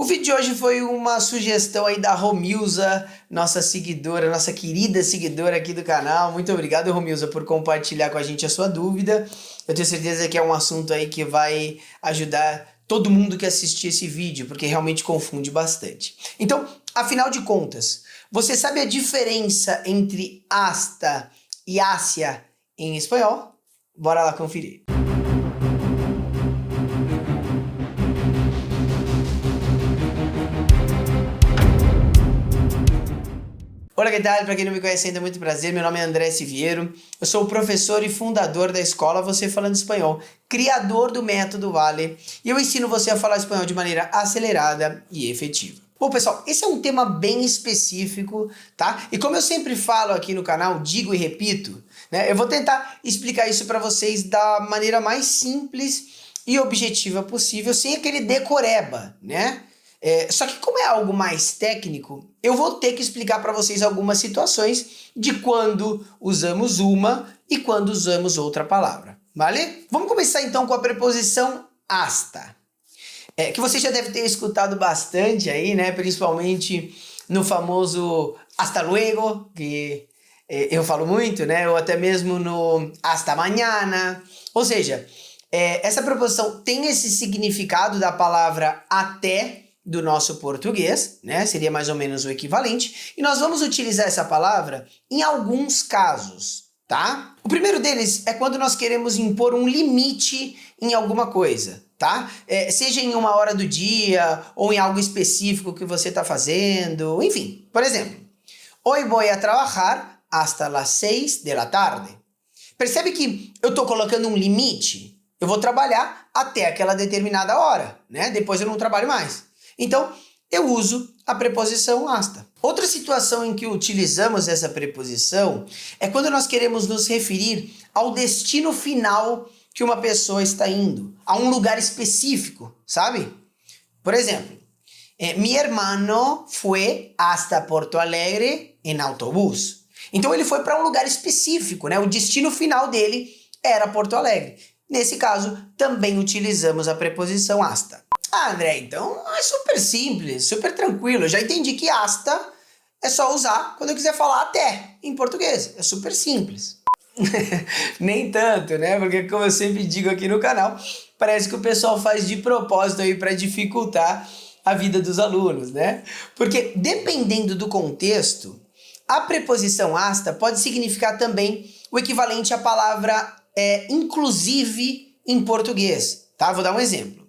O vídeo de hoje foi uma sugestão aí da Romilza, nossa seguidora, nossa querida seguidora aqui do canal. Muito obrigado, Romilza, por compartilhar com a gente a sua dúvida. Eu tenho certeza que é um assunto aí que vai ajudar todo mundo que assistir esse vídeo, porque realmente confunde bastante. Então, afinal de contas, você sabe a diferença entre hasta e hacia em espanhol? Bora lá conferir. Olá, que tal? Para quem não me conhece ainda, muito prazer. Meu nome é André Siviero. Eu sou o professor e fundador da escola Você Falando Espanhol, criador do método Vale, e eu ensino você a falar espanhol de maneira acelerada e efetiva. Bom, pessoal, esse é um tema bem específico, tá? E como eu sempre falo aqui no canal, digo e repito, né? Eu vou tentar explicar isso para vocês da maneira mais simples e objetiva possível, sem aquele decoreba, né? Só que como é algo mais técnico, eu vou ter que explicar para vocês algumas situações de quando usamos uma e quando usamos outra palavra, vale? Vamos começar então com a preposição hasta, que você já deve ter escutado bastante aí, né? Principalmente no famoso hasta luego, que eu falo muito, né? Ou até mesmo no hasta mañana. Ou seja, essa preposição tem esse significado da palavra até, do nosso português, né? Seria mais ou menos o equivalente. E nós vamos utilizar essa palavra em alguns casos, tá? O primeiro deles é quando nós queremos impor um limite em alguma coisa, tá? Seja em uma hora do dia ou em algo específico que você está fazendo, enfim. Por exemplo, hoy voy a trabajar hasta las 6 de la tarde. Percebe que eu estou colocando um limite? Eu vou trabalhar até aquela determinada hora, né? Depois eu não trabalho mais. Então, eu uso a preposição hasta. Outra situação em que utilizamos essa preposição é quando nós queremos nos referir ao destino final que uma pessoa está indo, a um lugar específico, sabe? Por exemplo, mi hermano fue hasta Porto Alegre en autobús. Então, ele foi para um lugar específico, né? O destino final dele era Porto Alegre. Nesse caso, também utilizamos a preposição hasta. Ah, André, então é super simples, super tranquilo. Eu já entendi que hasta é só usar quando eu quiser falar até, em português. É super simples. Nem tanto, né? Porque como eu sempre digo aqui no canal, parece que o pessoal faz de propósito aí para dificultar a vida dos alunos, né? Porque dependendo do contexto, a preposição hasta pode significar também o equivalente à palavra inclusive em português, tá? Vou dar um exemplo.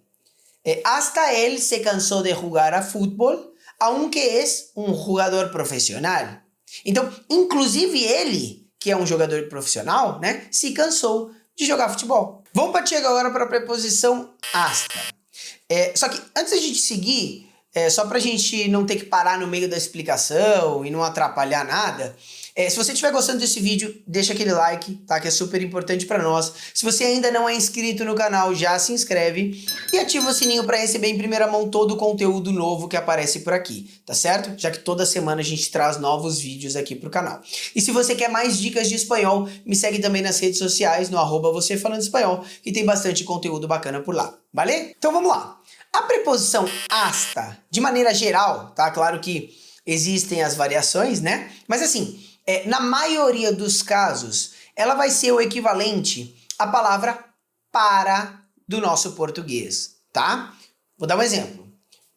Hasta él se cansó de jugar a fútbol, aunque es un jugador profissional. Então, inclusive ele, que é um jogador profissional, né, se cansou de jogar futebol. Vamos partir agora para a preposição hasta. Só que antes da gente seguir, só para a gente não ter que parar no meio da explicação e não atrapalhar nada, se você estiver gostando desse vídeo, deixa aquele like, tá? Que é super importante para nós. Se você ainda não é inscrito no canal, já se inscreve e ativa o sininho para receber em primeira mão todo o conteúdo novo que aparece por aqui, tá certo? Já que toda semana a gente traz novos vídeos aqui pro canal. E se você quer mais dicas de espanhol, me segue também nas redes sociais, no @você falando espanhol, que tem bastante conteúdo bacana por lá, vale? Então vamos lá. A preposição hasta, de maneira geral, tá? Claro que existem as variações, né? Mas assim, na maioria dos casos, ela vai ser o equivalente à palavra para do nosso português, tá? Vou dar um exemplo.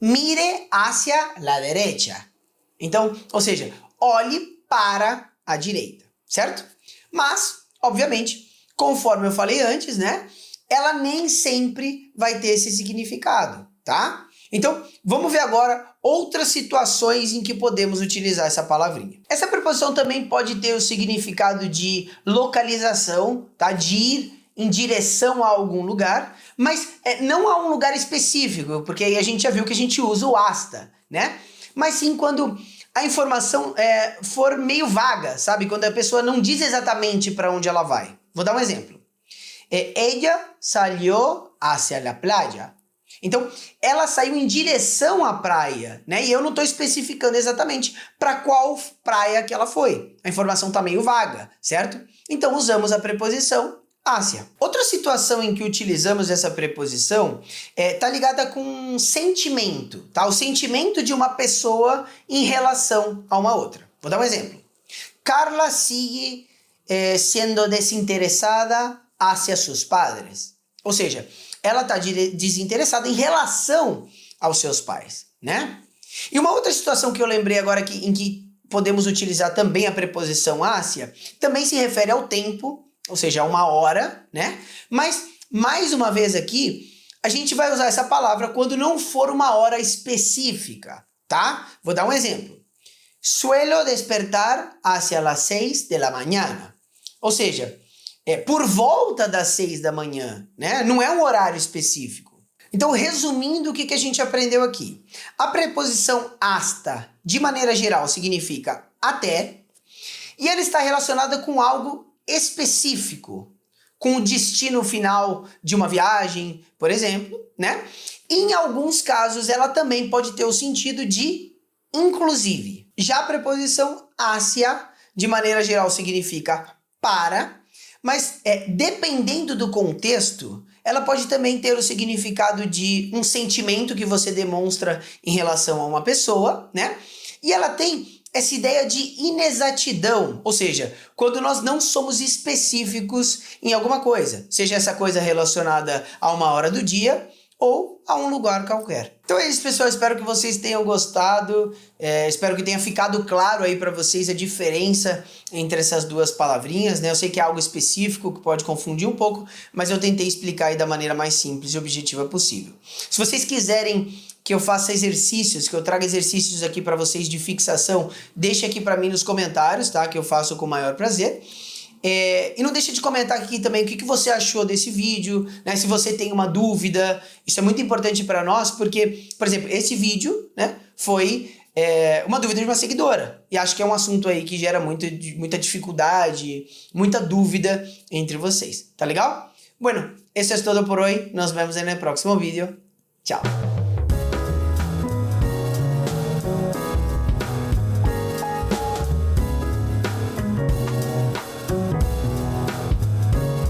Mire hacia la derecha. Então, ou seja, olhe para a direita, certo? Mas, obviamente, conforme eu falei antes, né? Ela nem sempre vai ter esse significado, tá? Então, vamos ver agora outras situações em que podemos utilizar essa palavrinha. Essa preposição também pode ter o significado de localização, tá? De ir em direção a algum lugar, mas não a um lugar específico, porque aí a gente já viu que a gente usa o hasta, né? Mas sim quando a informação for meio vaga, sabe? Quando a pessoa não diz exatamente para onde ela vai. Vou dar um exemplo. Ella salió hacia la playa. Então, ela saiu em direção à praia, né? E eu não estou especificando exatamente para qual praia que ela foi. A informação está meio vaga, certo? Então, usamos a preposição hacia. Outra situação em que utilizamos essa preposição tá ligada com sentimento, tá? O sentimento de uma pessoa em relação a uma outra. Vou dar um exemplo. Carla sigue sendo desinteressada hacia sus padres. Ou seja, ela está desinteressada em relação aos seus pais, né? E uma outra situação que eu lembrei agora em que podemos utilizar também a preposição hacia, também se refere ao tempo, ou seja, a uma hora, né? Mas, mais uma vez aqui, a gente vai usar essa palavra quando não for uma hora específica, tá? Vou dar um exemplo. Suelo despertar hacia las 6 de la mañana. Ou seja, por volta das 6 da manhã, né? Não é um horário específico. Então, resumindo o que a gente aprendeu aqui. A preposição hasta, de maneira geral, significa até, e ela está relacionada com algo específico, com o destino final de uma viagem, por exemplo, né? Em alguns casos, ela também pode ter o sentido de inclusive. Já a preposição hacia, de maneira geral, significa para, mas dependendo do contexto, ela pode também ter o significado de um sentimento que você demonstra em relação a uma pessoa, né? E ela tem essa ideia de inexatidão, ou seja, quando nós não somos específicos em alguma coisa, seja essa coisa relacionada a uma hora do dia ou a um lugar qualquer. Então é isso, pessoal. Espero que vocês tenham gostado. Espero que tenha ficado claro aí para vocês a diferença entre essas duas palavrinhas, né? Eu sei que é algo específico que pode confundir um pouco, mas eu tentei explicar aí da maneira mais simples e objetiva possível. Se vocês quiserem que eu faça exercícios, que eu traga exercícios aqui para vocês de fixação, deixe aqui para mim nos comentários, tá? Que eu faço com o maior prazer. E não deixe de comentar aqui também o que você achou desse vídeo, né? Se você tem uma dúvida, isso é muito importante para nós, porque, por exemplo, esse vídeo, né, foi uma dúvida de uma seguidora. E acho que é um assunto aí que gera muita dificuldade, muita dúvida entre vocês. Tá legal? Bueno, eso es todo por hoy. Nos vemos en el próximo vídeo. Chao.